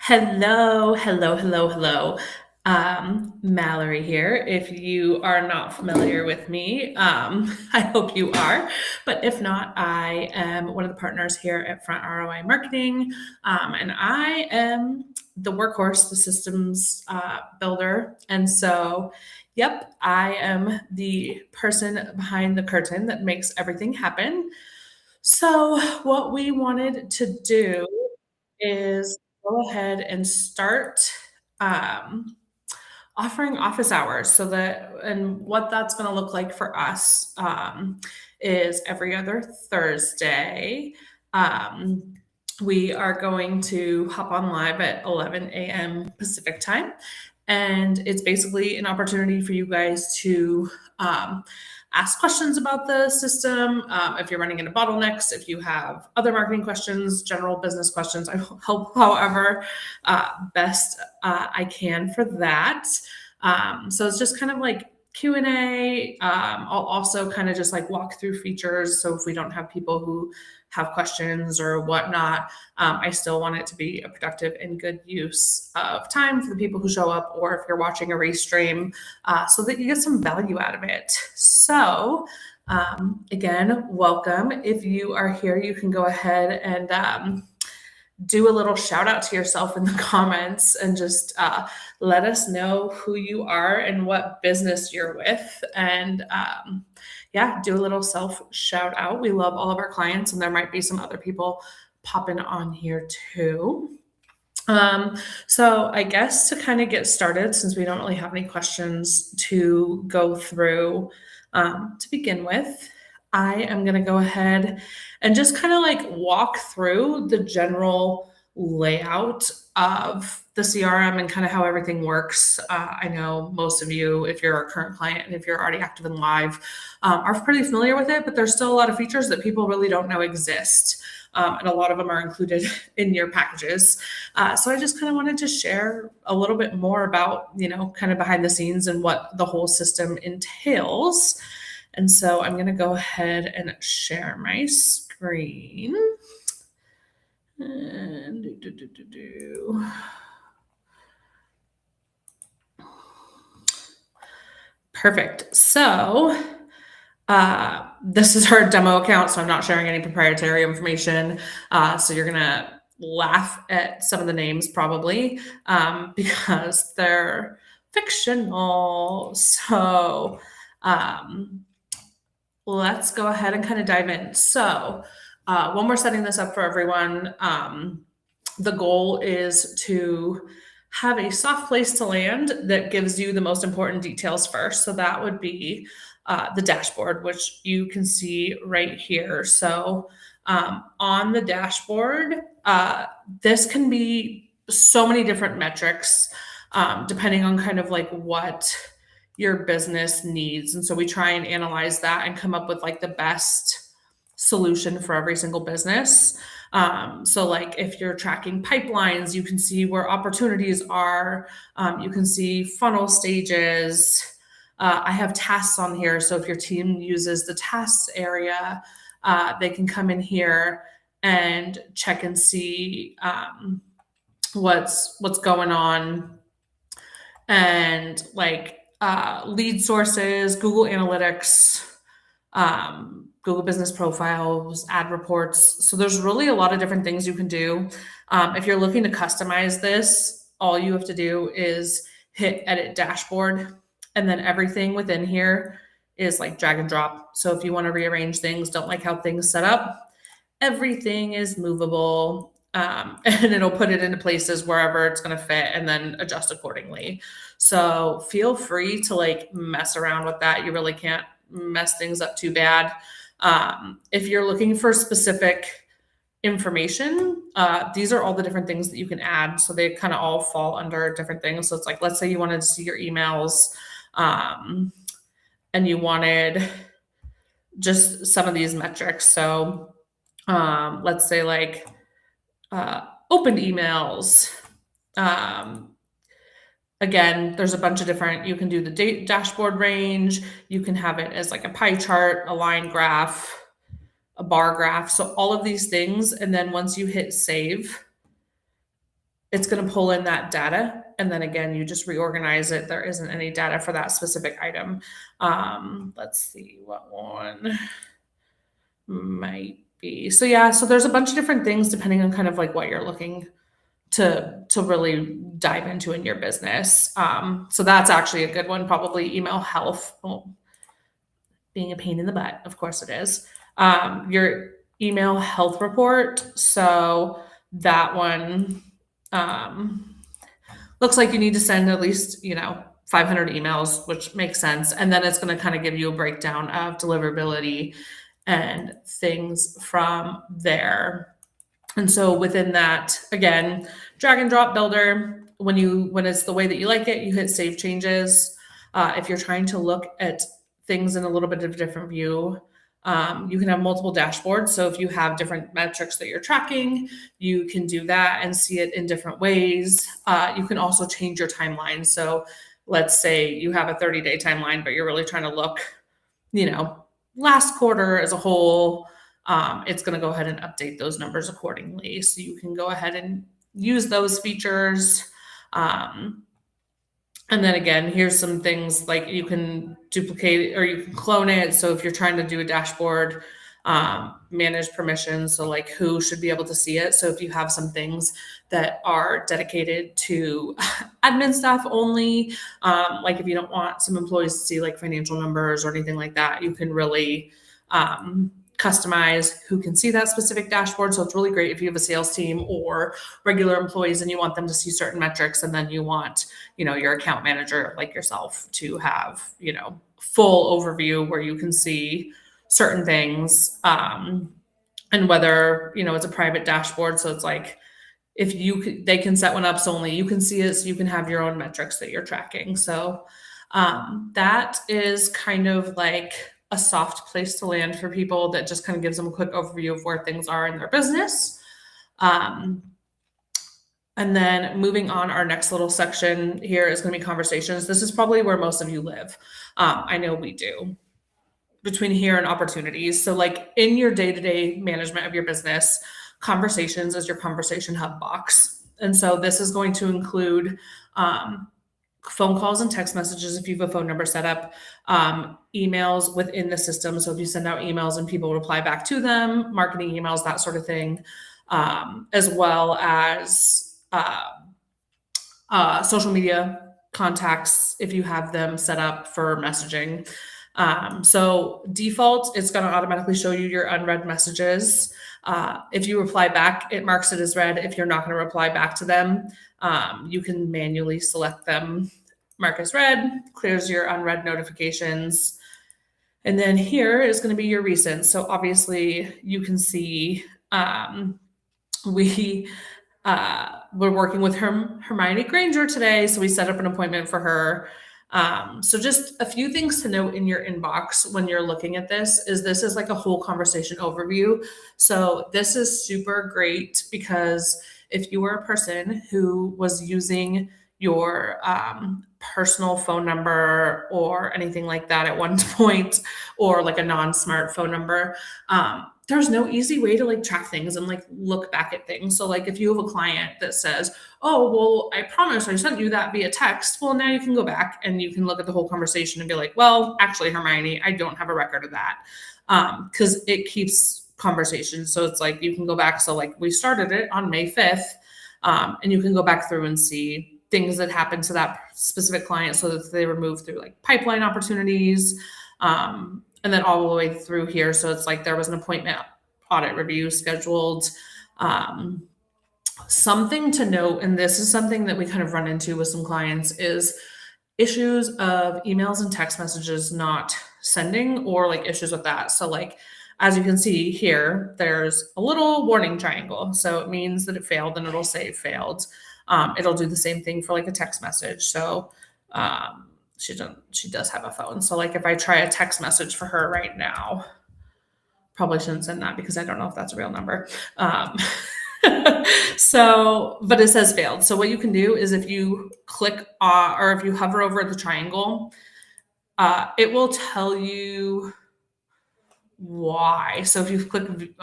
Hello, hello, hello, hello. Mallory here. If you are not familiar with me, I hope you are. But if not, I am one of the partners here at Front ROI Marketing, and I am the workhorse, the systems builder. And so, yep, I am the person behind the curtain that makes everything happen. So, what we wanted to do is go ahead and start um, offering office hours so that and what that's going to look like for us is every other Thursday. um, we are going to hop on live at 11 a.m. Pacific time, and it's basically an opportunity for you guys to ask questions about the system. If you're running into bottlenecks, if you have other marketing questions, general business questions, I help however best I can for that. So it's just kind of like Q&A. I'll also kind of just like walk through features. So if we don't have people who have questions or whatnot, I still want it to be a productive and good use of time for the people who show up, or if you're watching a restream, so that you get some value out of it. So again, welcome. If you are here, you can go ahead and do a little shout out to yourself in the comments and just let us know who you are and what business you're with. And yeah, do a little self shout out. We love all of our clients, and there might be some other people popping on here too. So I guess to kind of get started, since we don't really have any questions to go through to begin with, I am going to go ahead and just kind of like walk through the general layout of the CRM and kind of how everything works. I know most of you, if you're a current client and if you're already active in live, are pretty familiar with it, but there's still a lot of features that people really don't know exist. And a lot of them are included in your packages. So I just kind of wanted to share a little bit more about, kind of behind the scenes and what the whole system entails. And so I'm going to go ahead and share my screen. And Perfect. So this is our demo account, so I'm not sharing any proprietary information. So you're going to laugh at some of the names probably because they're fictional. So let's go ahead and kind of dive in. So when we're setting this up for everyone, the goal is to have a soft place to land that gives you the most important details first. So that would be the dashboard, which you can see right here. So on the dashboard, this can be so many different metrics depending on kind of like what your business needs. And so we try and analyze that and come up with like the best solution for every single business. So like if you're tracking pipelines, you can see where opportunities are. You can see funnel stages. I have tasks on here. So if your team uses the tasks area, they can come in here and check and see what's going on, and like lead sources, Google Analytics, Google Business Profiles, ad reports. So there's really a lot of different things you can do. If you're looking to customize this, all you have to do is hit Edit Dashboard, and then everything within here is like drag and drop. So if you want to rearrange things, don't like how things set up, everything is movable. And it'll put it into places wherever it's going to fit and then adjust accordingly. So feel free to like mess around with that. You really can't mess things up too bad. If you're looking for specific information, these are all the different things that you can add. So they kind of all fall under different things. So it's like, let's say you wanted to see your emails and you wanted just some of these metrics. So let's say like open emails. Again, there's a bunch of different, you can do the dashboard range. You can have it as like a pie chart, a line graph, a bar graph. So all of these things. And then once you hit save, it's going to pull in that data. And then again, you just reorganize it. There isn't any data for that specific item. Let's see what one might be. So yeah, so there's a bunch of different things depending on kind of like what you're looking to really dive into in your business. So that's actually a good one. Probably email health. Well, being a pain in the butt, of course it is. Your email health report. So that one looks like you need to send at least 500 emails, which makes sense, and then it's going to kind of give you a breakdown of deliverability and things from there. And so within that, again, drag and drop builder, when it's the way that you like it, you hit save changes. If you're trying to look at things in a little bit of a different view, you can have multiple dashboards. So if you have different metrics that you're tracking, you can do that and see it in different ways. You can also change your timeline. So let's say you have a 30-day timeline, but you're really trying to look, last quarter as a whole. It's going to go ahead and update those numbers accordingly. So you can go ahead and use those features. And then again, here's some things like you can duplicate or you can clone it. So if you're trying to do a dashboard, manage permissions. So like who should be able to see it. So if you have some things that are dedicated to admin staff only, like if you don't want some employees to see like financial numbers or anything like that, you can really customize who can see that specific dashboard. So it's really great if you have a sales team or regular employees and you want them to see certain metrics, and then you want, your account manager like yourself to have, full overview where you can see certain things. And whether, it's a private dashboard. So it's like, they can set one up so only you can see it, so you can have your own metrics that you're tracking. So that is kind of like a soft place to land for people that just kind of gives them a quick overview of where things are in their business. And then moving on, our next little section here is going to be conversations. This is probably where most of you live. I know we do. Between here and opportunities. So like in your day-to-day management of your business, conversations is your conversation hub box. And so this is going to include phone calls and text messages if you have a phone number set up, emails within the system. So if you send out emails and people reply back to them, marketing emails, that sort of thing, as well as social media contacts if you have them set up for messaging. So default, it's going to automatically show you your unread messages. If you reply back, it marks it as read. If you're not going to reply back to them, you can manually select them, mark as read, clears your unread notifications. And then here is going to be your recent. So obviously you can see, we're working with Hermione Granger today. So we set up an appointment for her. So just a few things to note in your inbox when you're looking at this is like a whole conversation overview. So this is super great because if you were a person who was using your personal phone number or anything like that at one point, or like a non-smart phone number, there's no easy way to like track things and like look back at things. So like if you have a client that says, oh, well, I promise I sent you that via text. Well, now you can go back and you can look at the whole conversation and be like, well, actually, Hermione, I don't have a record of that. Because it keeps conversations. So it's like you can go back. So like we started it on May 5th, and you can go back through and see things that happened to that specific client so that they were moved through like pipeline opportunities, and then all the way through here. So it's like there was an appointment audit review scheduled. Something to note, and this is something that we kind of run into with some clients, is issues of emails and text messages not sending, or like issues with that. So like, as you can see here, there's a little warning triangle. So it means that it failed, and it'll say failed. It'll do the same thing for like a text message. So she does have a phone. So like if I try a text message for her right now, probably shouldn't send that because I don't know if that's a real number. So, but it says failed. So what you can do is if you click or if you hover over the triangle, it will tell you why. So if you click